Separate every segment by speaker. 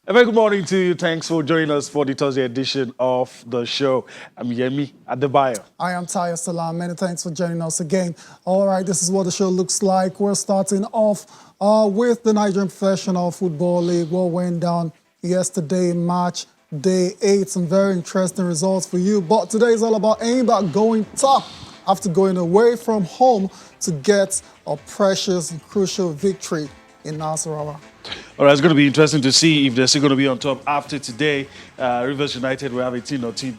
Speaker 1: A very good morning to you. Thanks for joining us for the Thursday edition of the show. I'm Yemi Adebayo.
Speaker 2: I am Taya Salam. Many thanks for joining us again. All right, this is what the show looks like. We're starting off with the Nigerian Professional Football League. What went down yesterday, March Day 8. Some very interesting results for you. But today is all about AIMBA going top after going away from home to get a precious and crucial victory in Nasarawa.
Speaker 1: All right, it's going to be interesting to see if they're still going to be on top after today. Rivers United will have 18 or 2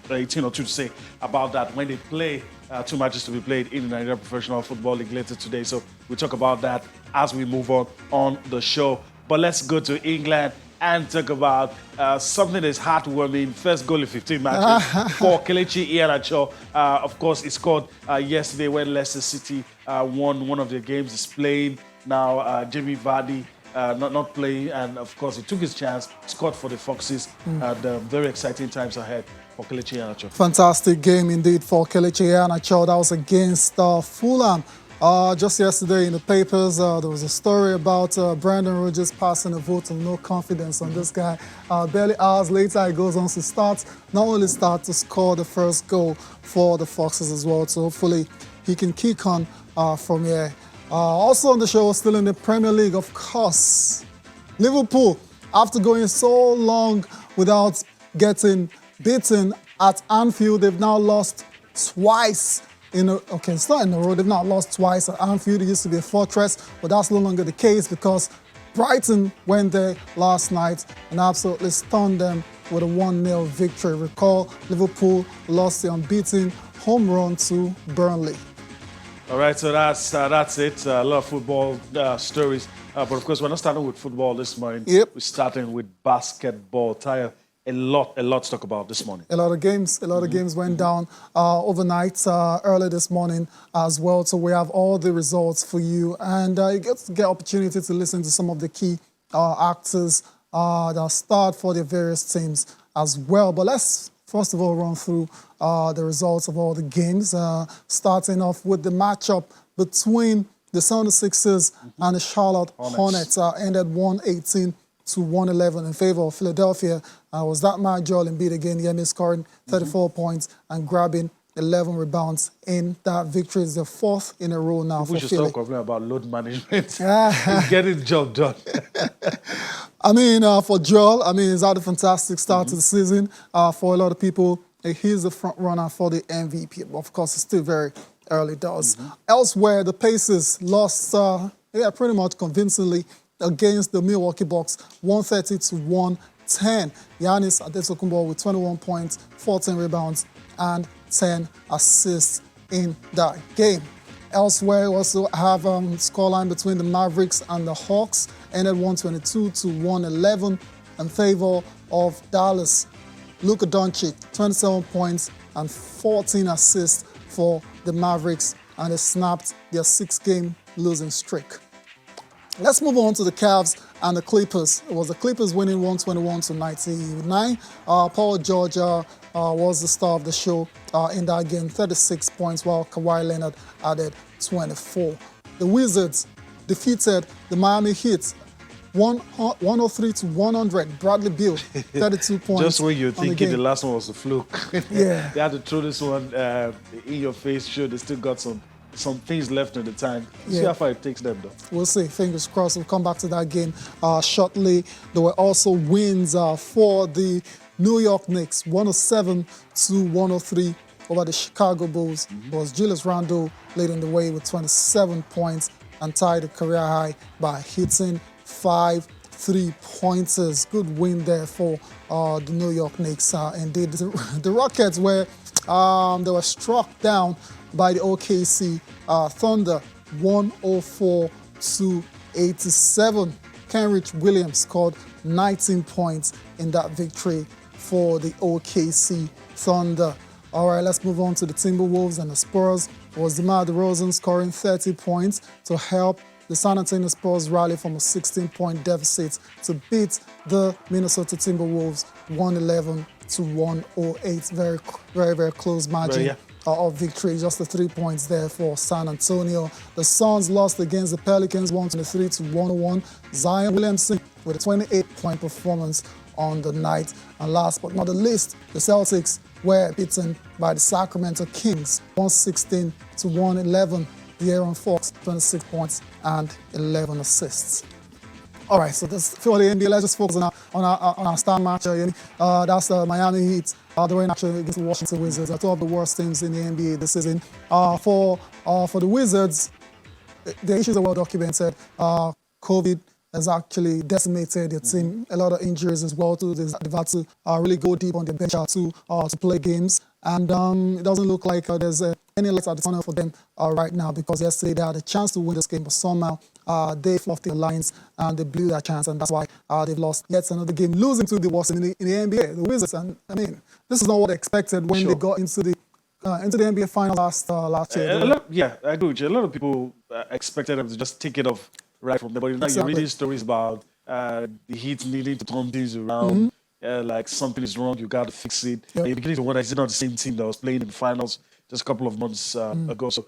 Speaker 1: to say about that when they play 2 matches to be played in the Nigerian Professional Football League later today. So we'll talk about that as we move on the show. But let's go to England and talk about something that's heartwarming. First goal in 15 matches for Kelechi Iheanacho. Of course, he scored yesterday when Leicester City won one of their games. He's playing now. Jamie Vardy not playing, and of course he took his chance, scored for the Foxes. Very exciting times ahead for Kelechi Iheanacho.
Speaker 2: Fantastic game indeed for Kelechi Iheanacho. That was against Fulham. Just yesterday in the papers, there was a story about Brandon Rodgers passing a vote of no confidence on this guy. Barely hours later, he goes on to to score the first goal for the Foxes as well. So hopefully he can kick on from here. Also on the show, still in the Premier League, of course, Liverpool, after going so long without getting beaten at Anfield, they've now lost twice. It's not in a row. They've now lost twice at Anfield. It used to be a fortress, but that's no longer the case because Brighton went there last night and absolutely stunned them with a 1-0 victory. Recall, Liverpool lost the unbeaten home run to Burnley.
Speaker 1: All right, so that's it. A lot of football stories. But of course, we're not starting with football this morning.
Speaker 2: Yep.
Speaker 1: We're starting with basketball. Taya, a lot to talk about this morning.
Speaker 2: A lot of games went down overnight, early this morning as well. So we have all the results for you. And you get opportunity to listen to some of the key actors that start for their various teams as well. But let's first of all run through the results of all the games, starting off with the matchup between the 76ers and the Charlotte Hornets. Ended 118 to 111 in favor of Philadelphia. Was that match? Joel Embiid again, Yemi scoring 34 points and grabbing 11 rebounds in that victory. Is the fourth in a row now
Speaker 1: we
Speaker 2: for
Speaker 1: should
Speaker 2: Philly.
Speaker 1: stop complaining about load management. He's getting the job done.
Speaker 2: For Joel, he's had a fantastic start to the season. For a lot of people, he's the front runner for the MVP. But of course, it's still very early doors. Elsewhere, the Pacers lost pretty much convincingly against the Milwaukee Bucks, 130 to 110. Giannis Antetokounmpo with 21 points, 14 rebounds, and 10 assists in that game. Elsewhere, we also have scoreline between the Mavericks and the Hawks, ended 122 to 111 in favor of Dallas. Luka Doncic, 27 points and 14 assists for the Mavericks, and they snapped their 6-game losing streak. Let's move on to the Cavs and the Clippers. It was the Clippers winning 121 to 99. Paul George was the star of the show in that game, 36 points, while Kawhi Leonard added 24. The Wizards defeated the Miami Heat 103 to 100. Bradley Beal, 32 points.
Speaker 1: Just when you're thinking the last one was a fluke.
Speaker 2: Yeah.
Speaker 1: They had to throw this one in your face, sure they still got some things left in the tank. See how far it takes them, though.
Speaker 2: We'll see. Fingers crossed. We'll come back to that game shortly. There were also wins for the New York Knicks, 107 to 103 over the Chicago Bulls. It was Julius Randle leading the way with 27 points and tied the career high by hitting 5 3-pointers. Good win there for the New York Knicks. Indeed, the Rockets were struck down by the OKC Thunder, 104 to 87. Kenrich Williams scored 19 points in that victory for the OKC Thunder. All right, let's move on to the Timberwolves and the Spurs. It was DeMar DeRozan scoring 30 points to help the San Antonio Spurs rally from a 16-point deficit to beat the Minnesota Timberwolves 111 to 108. Very, very, very close margin of victory. Just the 3 points there for San Antonio. The Suns lost against the Pelicans 123 to 101. Zion Williamson with a 28-point performance on the night. And last but not the least, the Celtics were beaten by the Sacramento Kings 116 to 111. De'Aaron Fox, 26 points and 11 assists. All right, so that's for the NBA. Let's just focus on our star match. That's the Miami Heat. They were actually against the Washington Wizards. Two of the worst teams in the NBA this season. For the Wizards, the issues are well documented. COVID has actually decimated their team. A lot of injuries as well too. They've had to really go deep on the bench to play games. And it doesn't look like there's any light at the tunnel for them right now, because yesterday they had a chance to win this game, but somehow they fluffed the lines and they blew their chance, and that's why they've lost yet another game, losing to the worst in the NBA, the Wizards. And I mean, this is not what they expected when they got into the NBA final last year.
Speaker 1: I agree with you. A lot of people expected them to just take it off right from there, but now you're reading stories about the Heat needing to turn things around. Like something is wrong, you got to fix it. You're beginning to wonder, is it not the same team that was playing in the finals just a couple of months ago? So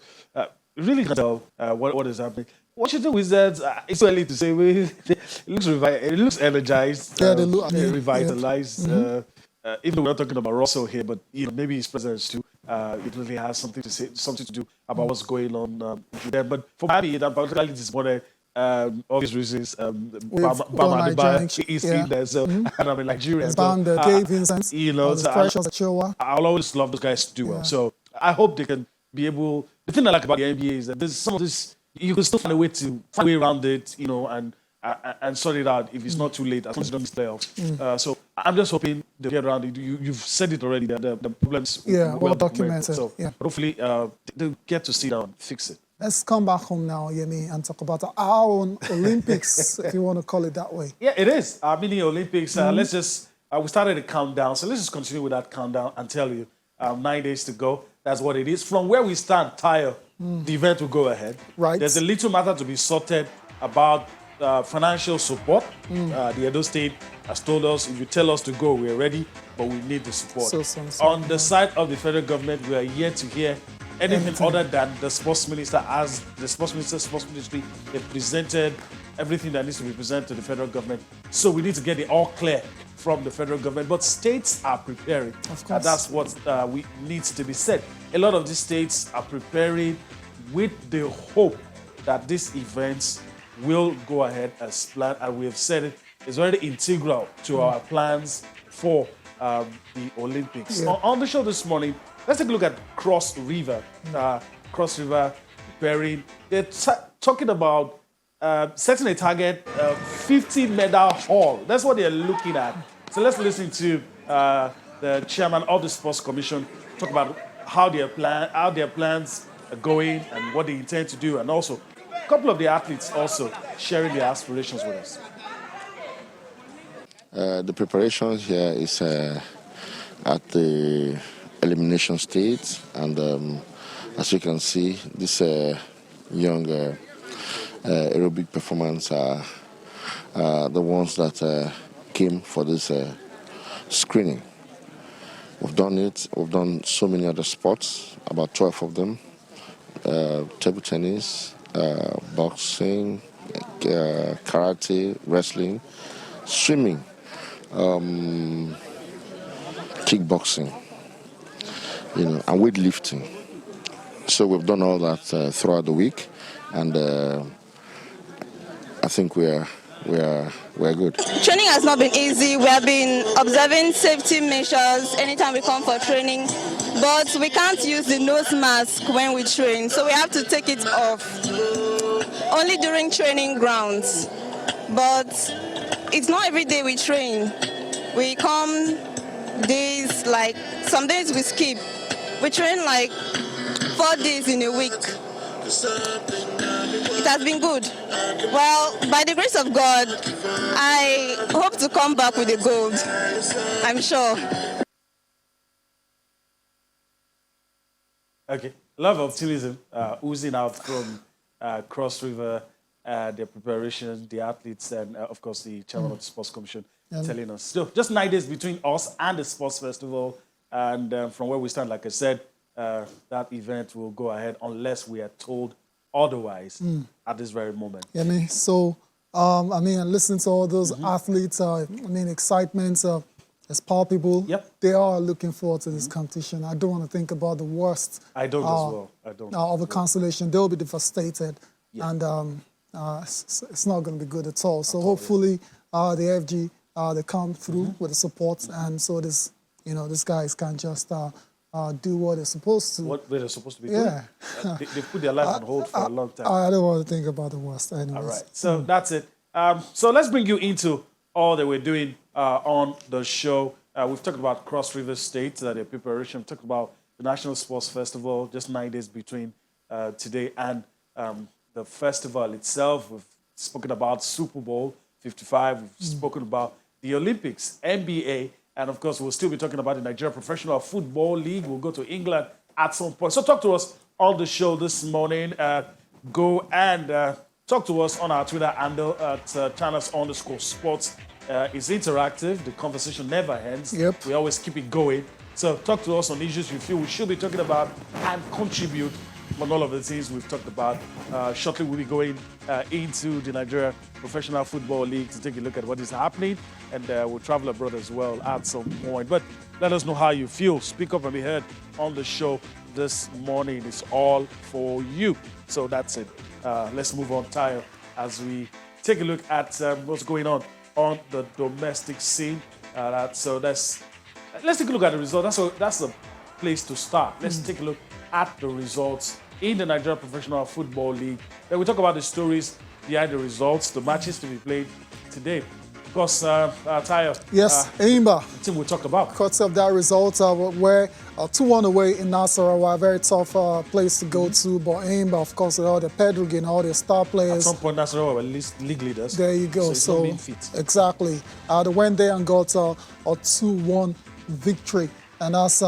Speaker 1: really can't tell what is happening. Washington Wizards, it's early to say. It looks energized,
Speaker 2: they look
Speaker 1: revitalized. Even though we're not talking about Russell here, but maybe his presence too. It really has something to do about what's going on there. But for Miami, I'm particularly disappointed. Obvious reasons. Bama Adebayo is in there, so and I'm in Nigerian.
Speaker 2: Dave Vincent,
Speaker 1: I'll always love those guys to do well. So I hope they can be able. The thing I like about the NBA is that there's some of this you can still find a way around it, and sort it out if it's not too late as long as you don't miss playoffs. So I'm just hoping they get around it. You've said it already that the problems
Speaker 2: well documented.
Speaker 1: So hopefully they'll get to sit down and fix it.
Speaker 2: Let's come back home now, Yemi, and talk about our own Olympics, if you want to call it that way.
Speaker 1: Yeah, it is. Our mini Olympics. Let's just, we started a countdown, so let's just continue with that countdown and tell you 9 days to go. That's what it is. From where we stand, Tayo, the event will go ahead.
Speaker 2: Right.
Speaker 1: There's a little matter to be sorted about financial support. The Edo State has told us, if you tell us to go, we're ready, but we need the support. On the side of the federal government, we are yet to hear anything other than the sports minister, as the sports ministry, they presented everything that needs to be presented to the federal government. So we need to get it all clear from the federal government. But states are preparing.
Speaker 2: Of course.
Speaker 1: And that's what needs to be said. A lot of these states are preparing with the hope that these events will go ahead as planned. And we have said it's already integral to our plans for the Olympics. On the show this morning, let's take a look at Cross River. Cross River preparing. They're talking about setting a target, 50 medal haul. That's what they're looking at. So let's listen to the chairman of the Sports Commission talk about how their plans are going and what they intend to do, and also a couple of the athletes also sharing their aspirations with us.
Speaker 3: The preparation here is at the elimination stage, and as you can see, this young aerobic performance are the ones that came for this screening. We've done it. We've done so many other sports, about 12 of them: table tennis, boxing, karate, wrestling, swimming, kickboxing, and weightlifting. So we've done all that throughout the week, and I think we're good.
Speaker 4: Training has not been easy. We have been observing safety measures anytime we come for training, but we can't use the nose mask when we train, so we have to take it off only during training grounds. But it's not every day we train. We come days, like some days we skip. We train like 4 days in a week. It has been good. Well, by the grace of God, I hope to come back with the gold. I'm sure.
Speaker 1: Okay, a lot of optimism oozing out from Cross River, their preparation, the athletes, and of course the chairman of the Sports Commission telling us. So just 9 days between us and the Sports Festival, and from where we stand, like I said, that event will go ahead unless we are told otherwise at this very moment.
Speaker 2: So I mean, listening to all those athletes, I mean, excitement is palpable.
Speaker 1: Yep.
Speaker 2: They are looking forward to this competition. I don't want to think about the worst.
Speaker 1: I don't as well. I don't.
Speaker 2: Of a cancellation. They'll be devastated.
Speaker 1: Yeah.
Speaker 2: And it's not going to be good at all. So hopefully the FG, they come through with the support. And so this, these guys can just do what they're supposed to.
Speaker 1: What they're supposed to be
Speaker 2: Yeah.
Speaker 1: doing. They put their life on hold for a long time.
Speaker 2: I don't want to think about the worst anyways.
Speaker 1: All right, so that's it. So let's bring you into all that we're doing on the show. We've talked about Cross River State, their preparation. We've talked about the National Sports Festival, just 9 days between today and the festival itself. We've spoken about Super Bowl 55. We've spoken about the Olympics, NBA, and of course, we'll still be talking about the Nigerian Professional Football League. We'll go to England at some point. So talk to us on the show this morning. Go and talk to us on our Twitter handle at channels_sports. It's interactive. The conversation never ends.
Speaker 2: Yep.
Speaker 1: We always keep it going. So talk to us on issues you feel we should be talking about and contribute on all of the things we've talked about. Shortly, we'll be going into the Nigeria Professional Football League to take a look at what is happening, and we'll travel abroad as well at some point. But let us know how you feel. Speak up and be heard on the show this morning. It's all for you. So that's it. Let's move on, Tayo, as we take a look at what's going on the domestic scene. So let's take a look at the results. That's the place to start. Let's take a look at the results in the Nigeria Professional Football League. Then we talk about the stories behind the results, the matches to be played today. Of course, Tayo.
Speaker 2: Yes, Eimba.
Speaker 1: The team we talked about.
Speaker 2: Cuts up that result. We're 2-1 away in Nasarawa, a very tough place to go to. But Eimba, of course, with all the Pedro and all the star players.
Speaker 1: At some point, Nasarawa were league leaders.
Speaker 2: There you go.
Speaker 1: So it's not being fit.
Speaker 2: Exactly. They went there and got a 2-1 victory. And that's,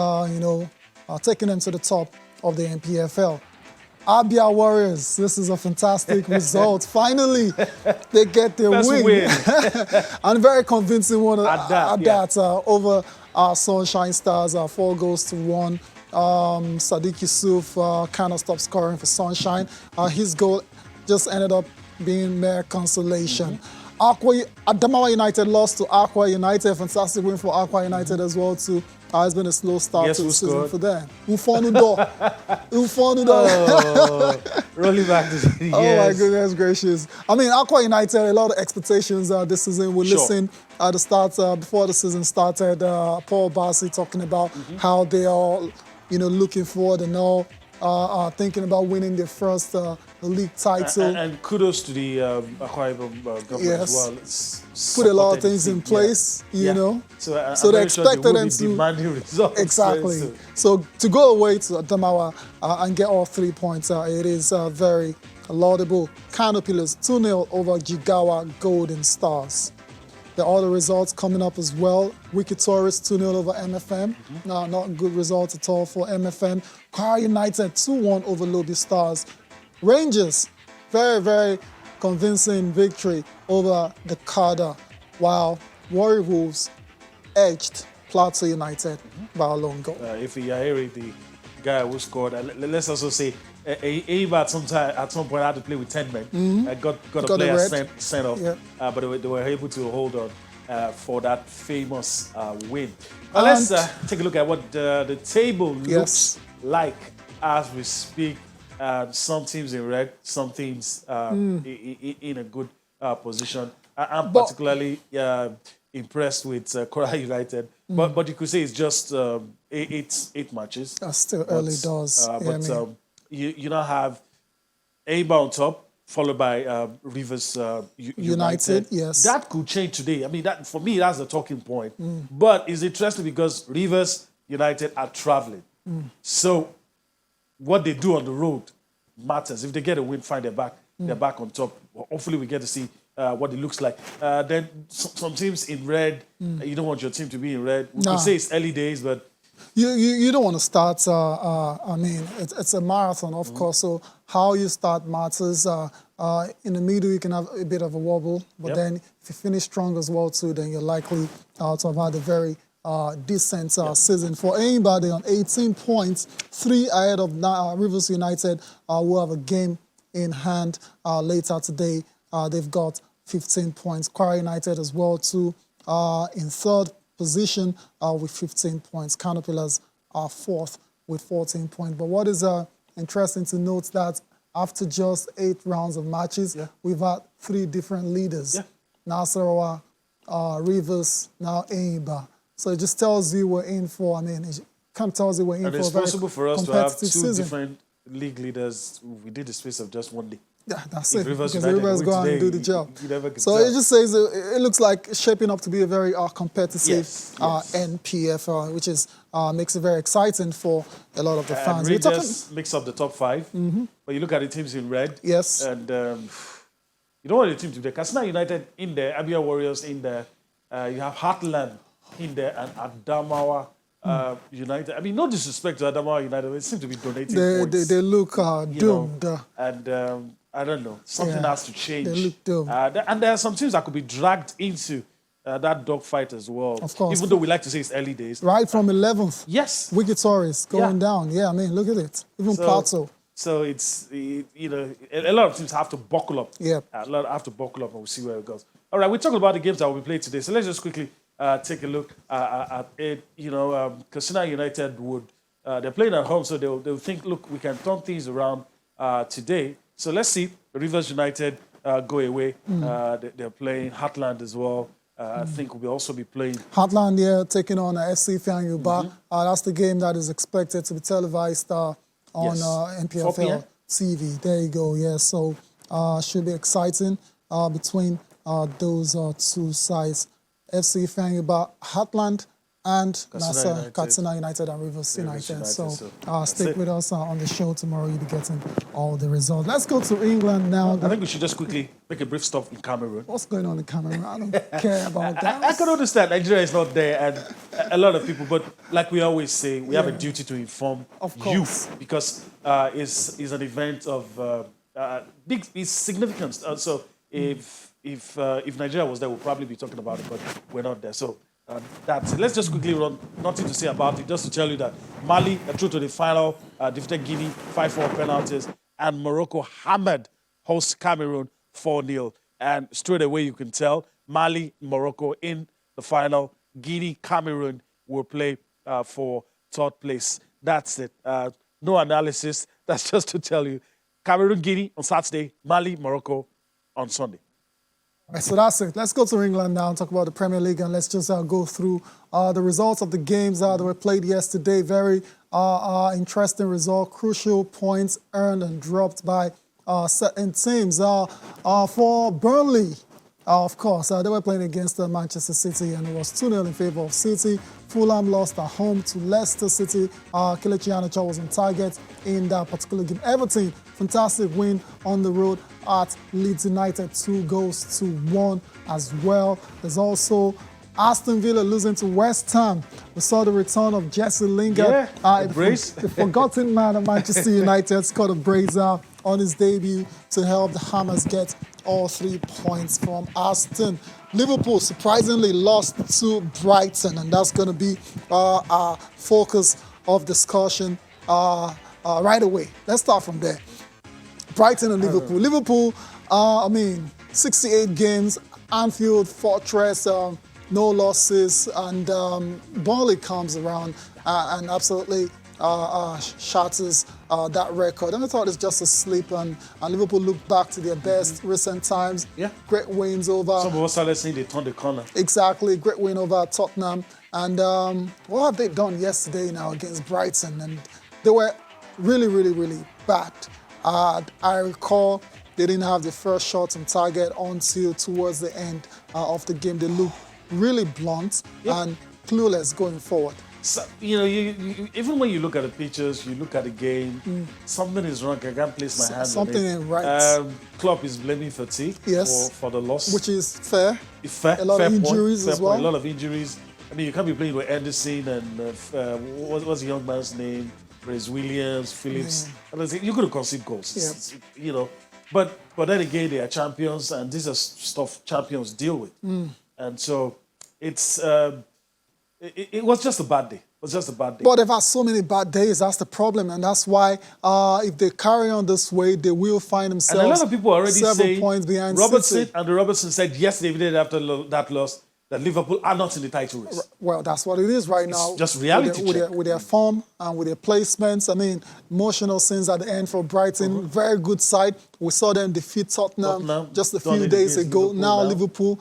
Speaker 2: taking them to the top of the NPFL. Abia Warriors, this is a fantastic result. Finally, they get their win. And very convincing one at that over Sunshine Stars, 4-1. Sadiq Yusuf kind of stopped scoring for Sunshine. His goal just ended up being mere consolation. Adamawa United lost to Aqua United. Fantastic win for Aqua United as well too. It's been a slow start to the season for them. Ufonudo.
Speaker 1: Rolling back to the years.
Speaker 2: Oh my goodness gracious. I mean, Aqua United, a lot of expectations this season. We listened at the start, before the season started, Paul Bassi talking about how they are, looking forward and all. Thinking about winning their first league title.
Speaker 1: And kudos to the Akwa Ibom government as well.
Speaker 2: Put a lot of things in place, you know.
Speaker 1: So
Speaker 2: they expected them
Speaker 1: to demanding results.
Speaker 2: Exactly. So to go away to Adamawa and get all 3 points, it is very laudable. Kano Pillars 2-0 over Jigawa Golden Stars. There are other results coming up as well. Wiki Tourists 2-0 over MFM. No, not a good result at all for MFM. Kwara United 2-1 over Lobby Stars. Rangers, very, very convincing victory over the Kada, while Warrior Wolves edged Plateau United by a lone goal.
Speaker 1: If you are hearing the guy who scored, let's also say Eva at some point had to play with 10 men. Got a player sent off, but they were able to hold on for that famous win. Let's take a look at what the table looks like as we speak. Some teams in red, some teams in a good position. I'm particularly impressed with Kwara United, but you could say it's just 8 matches.
Speaker 2: That's still early doors.
Speaker 1: You now have Aba on top, followed by Rivers United.
Speaker 2: Yes.
Speaker 1: That could change today. I mean, that for me, that's the talking point. But it's interesting because Rivers United are traveling. So what they do on the road matters. If they get a win, fine, they're back on top. Hopefully we get to see what it looks like. Then some teams in red, you don't want your team to be in red. We could say it's early days, but
Speaker 2: You don't want to start, I mean, it's a marathon, of course, so how you start matters. In the middle, you can have a bit of a wobble, but then if you finish strong as well, too, then you're likely to have had a very decent season. For anybody on 18 points, 3 ahead of Rivers United, will have a game in hand later today. They've got 15 points. Kwara United as well, too, in third position with 15 points. Kano Pillars are fourth with 14 points. But what is interesting to note that after just 8 rounds of matches, we've had 3 different leaders. Nasarawa, Rivers, now Enyimba. So it just tells you we're in for, it kind of tells you we're in for a very
Speaker 1: competitive season. And it's possible for us to have 2 different league leaders within the space of just 1 day.
Speaker 2: Yeah, that's
Speaker 1: if
Speaker 2: it.
Speaker 1: Rivers
Speaker 2: Because
Speaker 1: United
Speaker 2: Rivers go out and do the job. So it just says it looks like shaping up to be a very competitive NPFL, which is makes it very exciting for a lot of the fans.
Speaker 1: And Rangers mix up the top 5. But you look at the teams in red.
Speaker 2: Yes.
Speaker 1: And you don't want the team to be there. Katsina United in there, Abia Warriors in there. You have Heartland in there and Adamawa United. I mean, no disrespect to Adamawa United. They seem to be donating points.
Speaker 2: They look doomed.
Speaker 1: And I don't know. Something has to change.
Speaker 2: They look doomed.
Speaker 1: And there are some teams that could be dragged into that dogfight as well.
Speaker 2: Of course.
Speaker 1: Even though we like to say it's early days.
Speaker 2: Right from 11th.
Speaker 1: Yes.
Speaker 2: Wiki Torres going down. Yeah, I mean, look at it. Even Plateau.
Speaker 1: So it's, a lot of teams have to buckle up.
Speaker 2: Yeah.
Speaker 1: A lot have to buckle up and we'll see where it goes. All right, we're talking about the games that will be played today. So let's just quickly take a look at it. Katsina United they're playing at home, so they'll think, look, we can turn things around today. So let's see. Rivers United go away. They're playing Heartland as well. I think we'll also be playing.
Speaker 2: Heartland, taking on FC Fianyuba. That's the game that is expected to be televised on NPFL TV. There you go. Yeah, so should be exciting between those 2 sides. FC Fianyuba, Heartland, and Katsina United and Rivers United. So stick with us on the show tomorrow. You'll be getting all the results. Let's go to England now.
Speaker 1: I think we should just quickly make a brief stop in Cameroon.
Speaker 2: What's going on in Cameroon? I don't care about that.
Speaker 1: I can understand Nigeria is not there and a lot of people, but like we always say, we have a duty to inform youth because it's an event of big significance. So if Nigeria was there, we'll probably be talking about it, but we're not there. So that's it. Let's just quickly run, nothing to say about it, just to tell you that Mali, through to the final, defeated Guinea 5-4 penalties, and Morocco hammered host Cameroon 4-0. And straight away you can tell, Mali, Morocco in the final. Guinea, Cameroon will play for 3rd place. That's it. No analysis. That's just to tell you. Cameroon, Guinea on Saturday, Mali, Morocco on Sunday.
Speaker 2: Right, so that's it. Let's go to England now and talk about the Premier League, and let's just go through the results of the games that were played yesterday. Very interesting result. Crucial points earned and dropped by certain teams. For Burnley, of course, they were playing against Manchester City, and it was 2-0 in favour of City. Fulham lost at home to Leicester City. Kelechi Iheanacho was on target in that particular game. Everton, fantastic win on the road at Leeds United, 2-1 as well. There's also Aston Villa losing to West Ham. We saw the return of Jesse Lingard. The forgotten man of Manchester United scored a brace on his debut to help the Hammers get all 3 points from Aston. Liverpool surprisingly lost to Brighton, and that's going to be our focus of discussion right away. Let's start from there. Brighton and Liverpool. Liverpool, 68 games, Anfield Fortress, no losses, and Burnley comes around and absolutely shatters that record. And I thought it's just a slip, and Liverpool looked back to their best recent times. Yeah. Great wins over...
Speaker 1: Some of us are saying they turned the corner.
Speaker 2: Exactly. Great win over Tottenham. And what have they done yesterday now against Brighton? And they were really, really, really bad. I recall they didn't have the first shot on target until towards the end of the game. They looked really blunt and clueless going forward.
Speaker 1: So, you even when you look at the pictures, you look at the game, something is wrong. I can't place my hand
Speaker 2: something
Speaker 1: on it.
Speaker 2: Ain't right.
Speaker 1: Klopp is blaming fatigue for the loss.
Speaker 2: Which is fair.
Speaker 1: Fair.
Speaker 2: A lot of injuries
Speaker 1: point,
Speaker 2: as well.
Speaker 1: A lot of injuries. I mean, you can't be playing with Anderson and what's the young man's name? Rhys Williams, Phillips. You're going to concede goals. Yeah. But then again, they are champions, and these are stuff champions deal with. And so it was just a bad day. was just a bad day.
Speaker 2: But they've had so many bad days. That's the problem, and that's why if they carry on this way, they will find themselves
Speaker 1: and a lot of people already
Speaker 2: several
Speaker 1: say
Speaker 2: points behind
Speaker 1: Robertson,
Speaker 2: City.
Speaker 1: and the Robertson said yesterday after that loss that Liverpool are not in the title race.
Speaker 2: Well, that's what it is right now.
Speaker 1: Just reality
Speaker 2: with their form and with their placements. I mean, emotional scenes at the end for Brighton. Very good side. We saw them defeat Tottenham just a few days ago. Now Liverpool.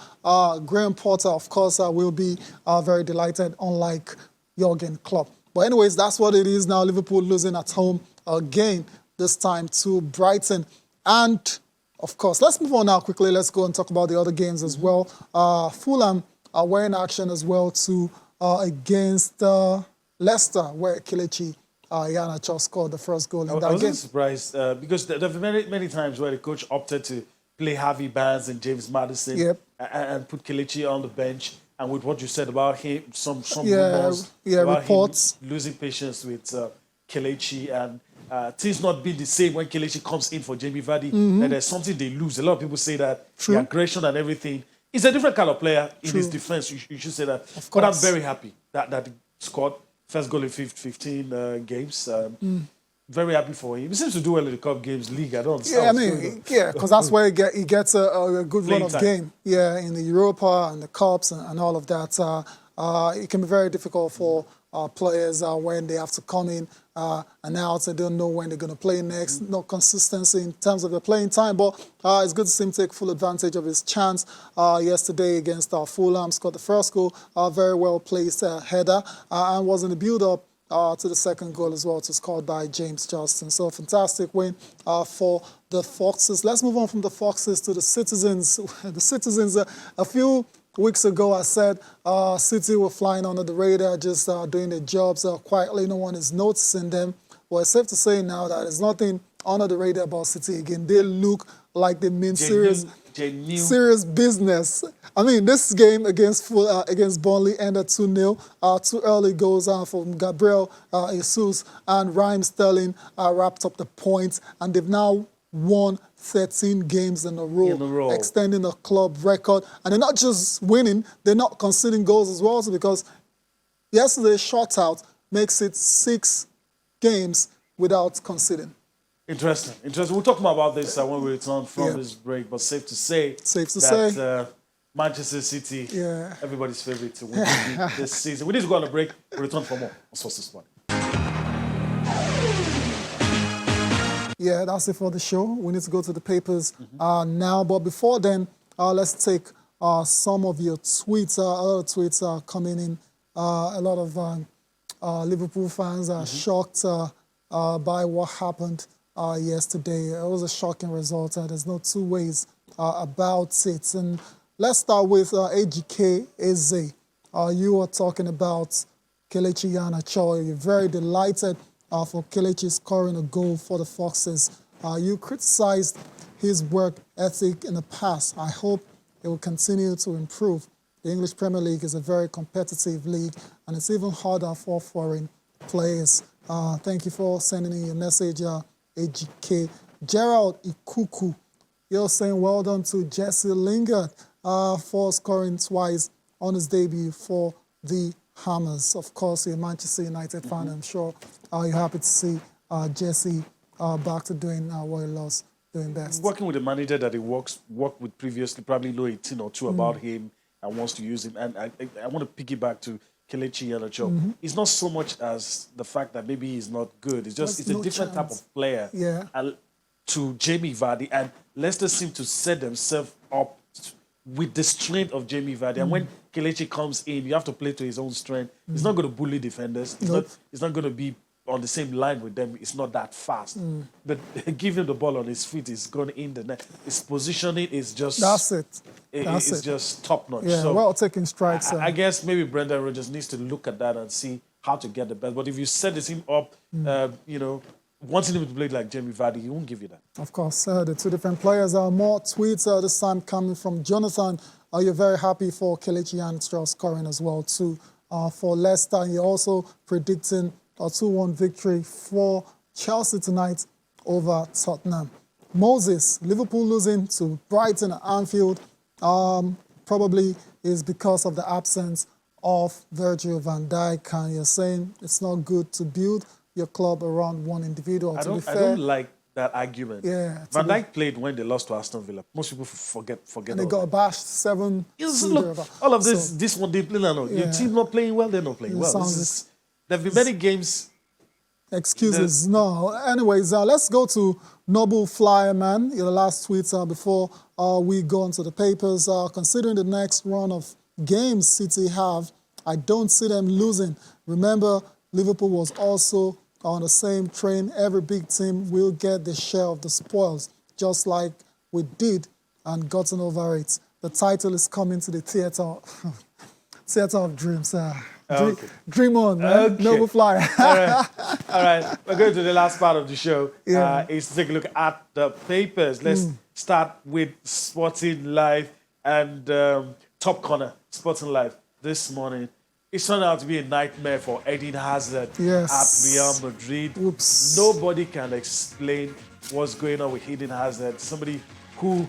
Speaker 2: Graham Potter, of course, will be very delighted, unlike Jurgen Klopp. But anyways, that's what it is now. Liverpool losing at home again, this time to Brighton. And, of course, let's move on now quickly. Let's go and talk about the other games as well. Fulham were in action as well against Leicester, where Kelechi Iheanacho scored the first goal in that game.
Speaker 1: I wasn't surprised because there have been many times where the coach opted to play Harvey Barnes and James Maddison and put Kelechi on the bench. And with what you said about him, some rumors about
Speaker 2: reports.
Speaker 1: Him losing patience with Kelechi and things not being the same when Kelechi comes in for Jamie Vardy, and there's something they lose. A lot of people say that the aggression and everything. He's a different kind of player in his defense. You should say that. But I'm very happy that he scored first goal in 15 games. Very happy for him. He seems to do well in the Cup Games League. I don't understand.
Speaker 2: Yeah, I mean, because that's where he gets a good run of game. Yeah, in the Europa and the Cups and all of that. It can be very difficult for players when they have to come in and out. They don't know when they're going to play next. No consistency in terms of the playing time. But it's good to see him take full advantage of his chance yesterday against Fulham. Scored the first goal. Very well placed header and was in the build-up to the second goal as well, scored by James Justin. So fantastic win for the Foxes. Let's move on from the Foxes to the Citizens. The Citizens, a few weeks ago, I said City were flying under the radar, just doing their jobs quietly. No one is noticing them. Well, it's safe to say now that there's nothing under the radar about City again. They look like they mean serious business. I mean, this game against Burnley ended 2-0. 2 early goals from Gabriel Jesus and Raheem Sterling wrapped up the points, and they've now won 13 games in a row, extending a club record. And they're not just winning, they're not conceding goals as well, because yesterday's shutout makes it 6 games without conceding.
Speaker 1: Interesting. We'll talk more about this when we return from this break, but safe to say that Manchester City, everybody's favorite to win this season. We need to go on a break. We'll return for more on Sources Sport.
Speaker 2: Yeah, that's it for the show. We need to go to the papers now. But before then, let's take some of your tweets. A lot of tweets are coming in. A lot of Liverpool fans are shocked by what happened yesterday. It was a shocking result. There's no two ways about it. And let's start with AGK Eze. You were talking about Kelechi Iheanacho. You're very delighted for Kelechi scoring a goal for the Foxes. You criticized his work ethic in the past. I hope it will continue to improve. The English Premier League is a very competitive league, and it's even harder for foreign players. Thank you for sending in your message, AGK. Gerald Ikuku, you're saying well done to Jesse Lingard for scoring twice on his debut for the Hammers. Of course, you're a Manchester United fan. I'm sure you're happy to see Jesse back to doing what he loves doing best.
Speaker 1: Working with a manager that he worked with previously, probably know a thing or two about him and wants to use him. And I want to piggyback to Kelechi Iheanacho. It's not so much as the fact that maybe he's not good. It's just it's a different type of player to Jamie Vardy. And Leicester seem to set themselves up with the strength of Jamie Vardy. And when Kelechi comes in, you have to play to his own strength. He's not going to bully defenders. He's not going to be on the same line with them. It's not that fast. But give him the ball on his feet. He's going in the net. His positioning is just...
Speaker 2: That's it.
Speaker 1: It's just top-notch.
Speaker 2: Yeah,
Speaker 1: so
Speaker 2: well taking strikes.
Speaker 1: I guess maybe Brendan Rodgers needs to look at that and see how to get the best. But if you set this team up, wanting him to play like Jamie Vardy, he won't give you that.
Speaker 2: Of course, the two different players. More tweets this time coming from Jonathan. You're very happy for Kelechi Iheanacho scoring as well, too. For Leicester, you're also predicting a 2-1 victory for Chelsea tonight over Tottenham. Moses, Liverpool losing to Brighton at Anfield probably is because of the absence of Virgil van Dijk, and you're saying it's not good to build your club around one individual.
Speaker 1: I
Speaker 2: To be
Speaker 1: don't
Speaker 2: fair,
Speaker 1: like that argument.
Speaker 2: Yeah,
Speaker 1: Van Dijk played when they lost to Aston Villa. Most people forget
Speaker 2: and they
Speaker 1: all
Speaker 2: got
Speaker 1: that.
Speaker 2: bashed 7-2.
Speaker 1: Look, all of this,
Speaker 2: So,
Speaker 1: this one they play now. Your
Speaker 2: yeah.
Speaker 1: team not playing well, they're not playing well. There've been many games.
Speaker 2: excuses, no. Anyways, let's go to Noble Flyer Man. Your last tweet before we go into the papers. Considering the next run of games City have, I don't see them losing. Remember, Liverpool was also on the same train. Every big team will get the share of the spoils, just like we did and gotten over it. The title is coming to the theater. Theater of dreams. Dream on, man.
Speaker 1: Okay.
Speaker 2: Noble Flyer.
Speaker 1: All right. We're going to the last part of the show.
Speaker 2: Yeah.
Speaker 1: Is to take a look at the papers. Let's start with Sporting Life and Top Corner. Sporting Life this morning. It turned out to be a nightmare for Eden Hazard at Real Madrid.
Speaker 2: Oops.
Speaker 1: Nobody can explain what's going on with Eden Hazard. Somebody who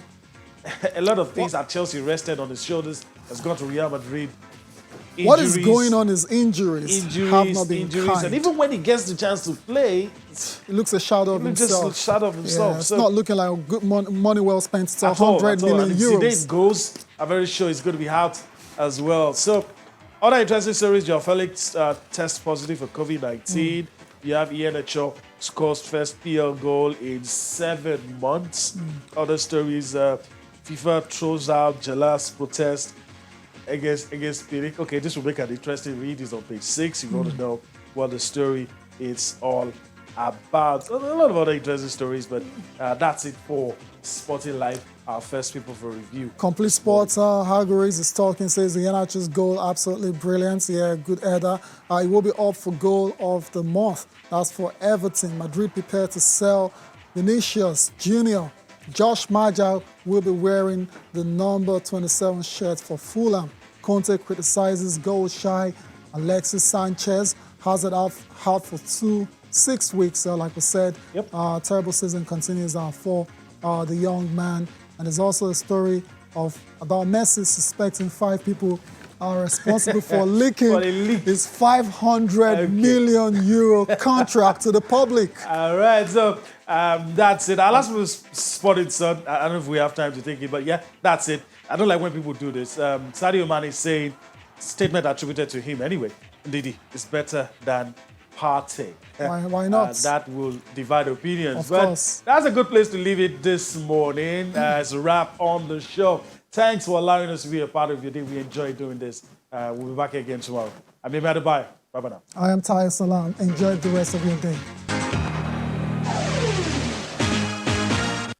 Speaker 1: a lot of things at Chelsea rested on his shoulders has gone to Real Madrid.
Speaker 2: What is going on is injuries have not been kind.
Speaker 1: And even when he gets the chance to play,
Speaker 2: it looks a shadow of himself.
Speaker 1: Just a shadow of himself.
Speaker 2: Yeah, it's not looking like a good money well spent. It's 100 million
Speaker 1: and
Speaker 2: euros.
Speaker 1: If Zidane goes, I'm very sure he's going to be out as well. So, other interesting stories: Joao Felix tests positive for COVID-19. You have Iheanacho scores first PL goal in 7 months. Other stories: FIFA throws out Jalap's protest against Pinnick. Okay, this will make an interesting read. It's on page 6. If you want to know what the story is all about. A lot of other interesting stories, but that's it for Sporting Life, our first people for review.
Speaker 2: Complete Sports, Hargreaves is talking, says the Iheanacho's goal, absolutely brilliant. Yeah, good header. It will be up for goal of the month. That's for Everton. Madrid prepared to sell Vinicius Junior. Josh Maja will be wearing the number 27 shirt for Fulham. Conte criticizes goal shy Alexis Sanchez. Hazard out for 6 weeks, like we said.
Speaker 1: Yep.
Speaker 2: Terrible season continues for the young man. And there's also a story about Messi suspecting 5 people are responsible for leaking his 500 million euro contract to the public.
Speaker 1: All right, so that's it. Our last one was Spotted Sun. I don't know if we have time to think it, but yeah, that's it. I don't like when people do this. Sadio Mane is saying, statement attributed to him anyway, Ndidi, it's better than Partey.
Speaker 2: Why not?
Speaker 1: That will divide opinions.
Speaker 2: Of
Speaker 1: but
Speaker 2: course.
Speaker 1: That's a good place to leave it this morning. As a wrap on the show. Thanks for allowing us to be a part of your day. We enjoy doing this. We'll be back again tomorrow. I'm Imad Bye. Bye-bye now.
Speaker 2: I am Tahir Salam. Enjoy the rest of your day.